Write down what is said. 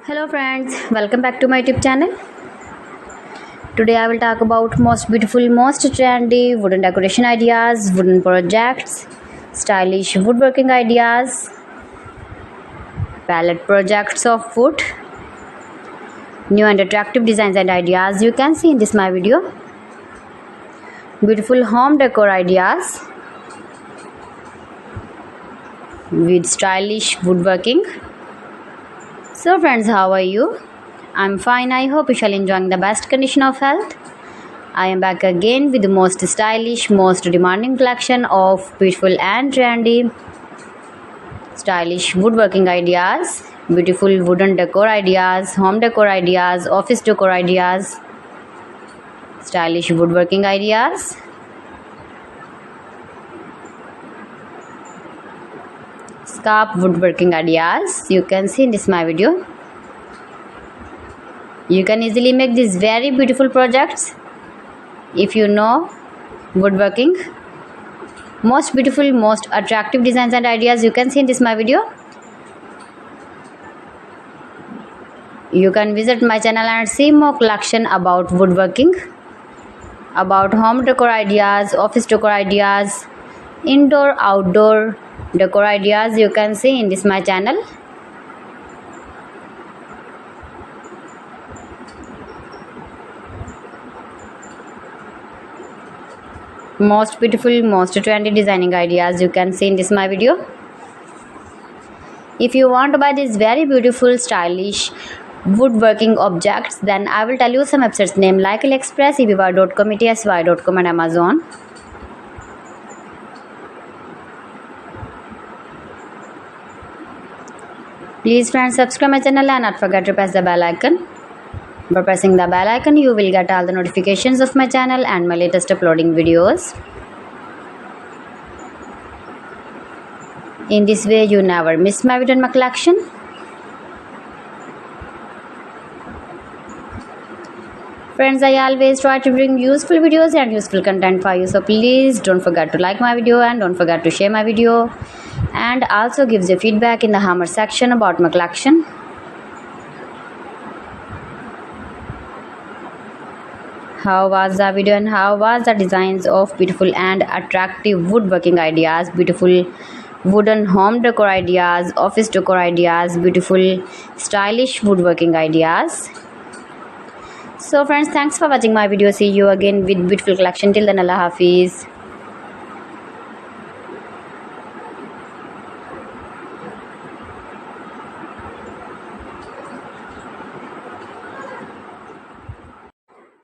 Hello friends, welcome back to my YouTube channel. Today I will talk about most beautiful, most trendy wooden decoration ideas, wooden projects, stylish woodworking ideas, palette projects of wood, new and attractive designs and ideas you can see in this my video. Beautiful home decor ideas with stylish woodworking. So friends, how are you? I'm fine. I hope you shall enjoying the best condition of health. I am back again with the most stylish, most demanding collection of beautiful and trendy stylish woodworking ideas, beautiful wooden decor ideas, home decor ideas, office decor ideas, stylish woodworking ideas, scarf woodworking ideas you can see in this my video. You can easily make these very beautiful projects if you know woodworking. Most beautiful, most attractive designs and ideas you can see in this my video. You can visit my channel and see more collection about woodworking, about home decor ideas, office decor ideas, indoor outdoor decor ideas you can see in this my channel. Most beautiful, most trendy designing ideas you can see in this my video. If you want to buy these very beautiful stylish woodworking objects, then I will tell you some websites name like AliExpress, eBay.com, etsy.com and Amazon. Please friends, subscribe my channel and not forget to press the bell icon. By pressing the bell icon, you will get all the notifications of my channel and my latest uploading videos. In this way, you never miss my video and my collection. Friends, I always try to bring useful videos and useful content for you. So please don't forget to like my video and don't forget to share my video. And also gives your feedback in the hammer section about my collection. How was the video and how was the designs of beautiful and attractive woodworking ideas, beautiful wooden home decor ideas, office decor ideas, beautiful stylish woodworking ideas. So friends, thanks for watching my video. See you again with beautiful collection. Till then, Allah Hafiz.